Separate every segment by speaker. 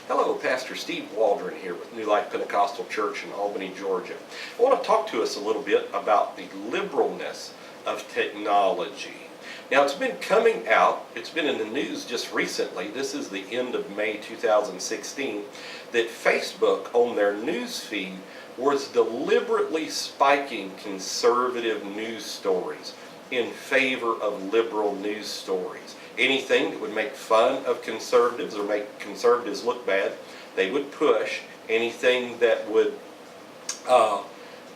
Speaker 1: Hello, Pastor Steve Waldron here with New Life Pentecostal Church in Albany, Georgia. I want to talk to us a little bit about the liberalness of technology. Now, it's been coming out, it's been in the news just recently, this is the end of May 2016, that Facebook on their news feed was deliberately spiking conservative news stories in favor of liberal news stories. Anything that would make fun of conservatives or make conservatives look bad, they would push. Anything that would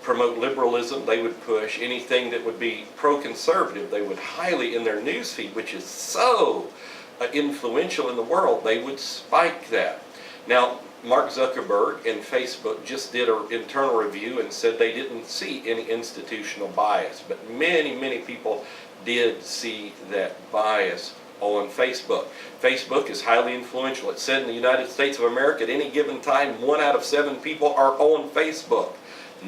Speaker 1: promote liberalism, they would push. Anything that would be pro-conservative, they would highly, in their newsfeed, which is so influential in the world, they would spike that. Now, Mark Zuckerberg and Facebook just did an internal review and said they didn't see any institutional bias, but many people did see that bias on Facebook. Facebook is highly influential. It said in the United States of America at any given time, 1 out of 7 people are on Facebook.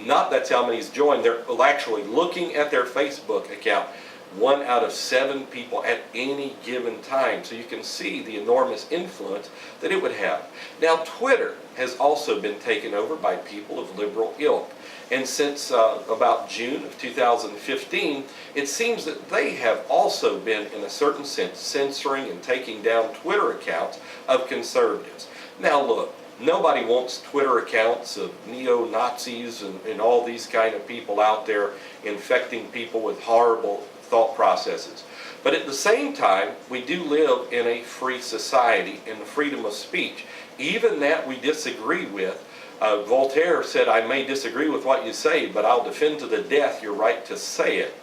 Speaker 1: Not that's how many's joined. They're actually looking at their Facebook account. 1 out of 7 people at any given time. So you can see the enormous influence that it would have. Now, Twitter has also been taken over by people of liberal ilk. And since about June of 2015, it seems that they have also been, in a certain sense, censoring and taking down Twitter accounts of conservatives. Now look, nobody wants Twitter accounts of neo-Nazis and all these kind of people out there infecting people with horrible thought processes. But at the same time, we do live in a free society and the freedom of speech, even that we disagree with. Voltaire said, I may disagree with what you say, but I'll defend to the death your right to say it.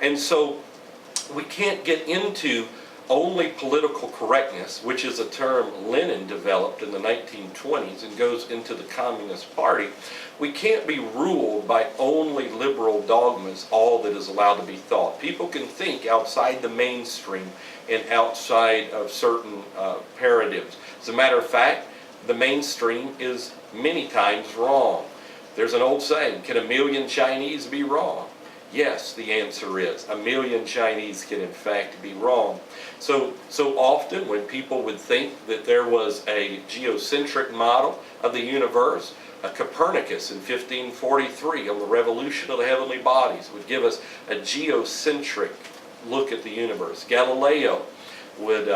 Speaker 1: And so we can't get into only political correctness, which is a term Lenin developed in the 1920s and goes into the Communist Party. We can't be ruled by only liberal dogmas, all that is allowed to be thought. People can think outside the mainstream and outside of certain paradigms. As a matter of fact, the mainstream is many times wrong. There's an old saying, can a million Chinese be wrong? Yes, the answer is. A million Chinese can in fact be wrong. So often when people would think that there was a geocentric model of the universe, Copernicus in 1543 on the revolution of the heavenly bodies would give us a geocentric look at the universe. Galileo would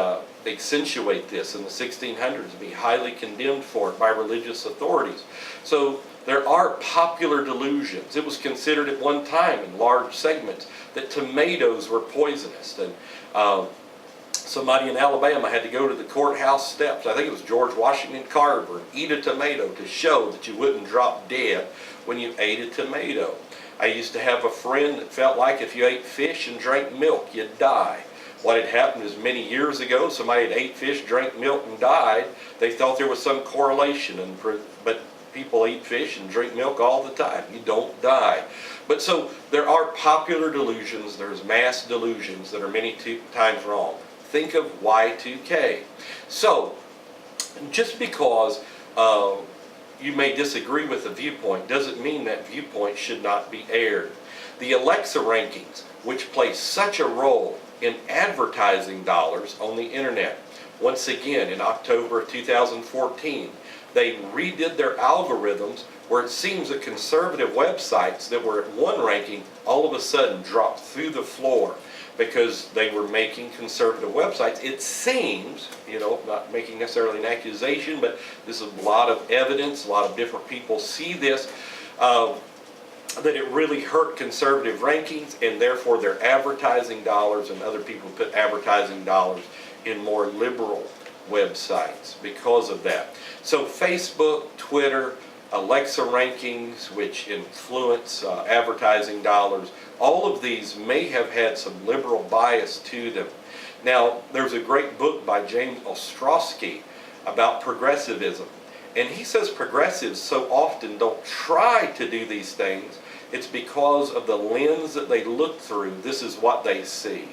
Speaker 1: accentuate this in the 1600s and be highly condemned for it by religious authorities. So there are popular delusions. It was considered at one time in large segments that tomatoes were poisonous. And somebody in Alabama had to go to the courthouse steps, I think it was George Washington Carver, and eat a tomato to show that you wouldn't drop dead when you ate a tomato. I used to have a friend that felt like if you ate fish and drank milk, you'd die. What had happened is many years ago, somebody had ate fish, drank milk, and died. They thought there was some correlation, but people eat fish and drink milk all the time. You don't die. But so there are popular delusions, there's mass delusions that are many times wrong. Think of Y2K. So, just because you may disagree with a viewpoint doesn't mean that viewpoint should not be aired. The Alexa rankings, which play such a role in advertising dollars on the internet. Once again, in October of 2014, they redid their algorithms where it seems that conservative websites that were at one ranking all of a sudden dropped through the floor because they were making conservative websites. It seems, not making necessarily an accusation, but this is a lot of evidence, a lot of different people see this, that it really hurt conservative rankings, and therefore their advertising dollars, and other people put advertising dollars in more liberal websites because of that. So Facebook, Twitter, Alexa rankings, which influence advertising dollars, all of these may have had some liberal bias to them. Now, there's a great book by James Ostrowski about progressivism. And he says progressives so often don't try to do these things. It's because of the lens that they look through. This is what they see.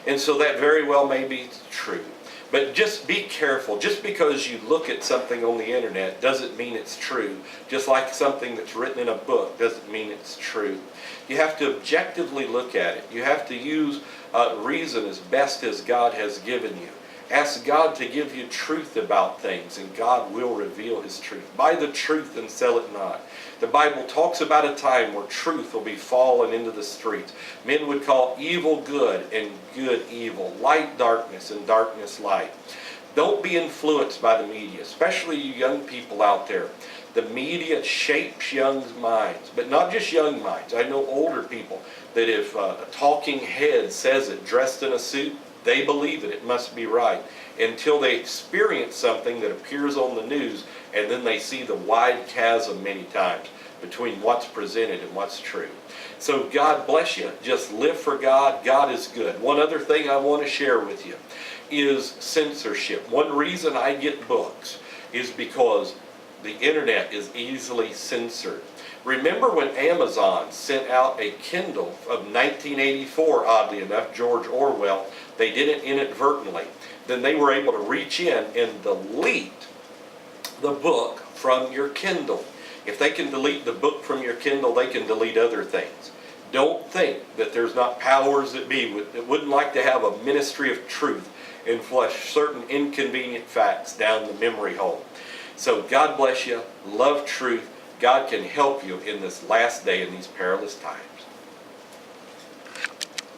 Speaker 1: And so that very well may be true. But just be careful. Just because you look at something on the internet doesn't mean it's true. Just like something that's written in a book doesn't mean it's true. You have to objectively look at it. You have to use reason as best as God has given you. Ask God to give you truth about things, and God will reveal His truth. Buy the truth and sell it not. The Bible talks about a time where truth will be fallen into the streets. Men would call evil good and good evil, light darkness and darkness light. Don't be influenced by the media, especially you young people out there. The media shapes young minds, but not just young minds. I know older people that if a talking head says it dressed in a suit, they believe it. It must be right until they experience something that appears on the news, and then they see the wide chasm many times between what's presented and what's true. So God bless you. Just live for God. God is good. One other thing I want to share with you is censorship. One reason I get books is because the internet is easily censored. Remember when Amazon sent out a Kindle of 1984, oddly enough, George Orwell, they did it inadvertently. Then they were able to reach in and delete the book from your Kindle. If they can delete the book from your Kindle, they can delete other things. Don't think that there's not powers that be that wouldn't like to have a ministry of truth and flush certain inconvenient facts down the memory hole. So God bless you. Love truth. God can help you in this last day in these perilous times.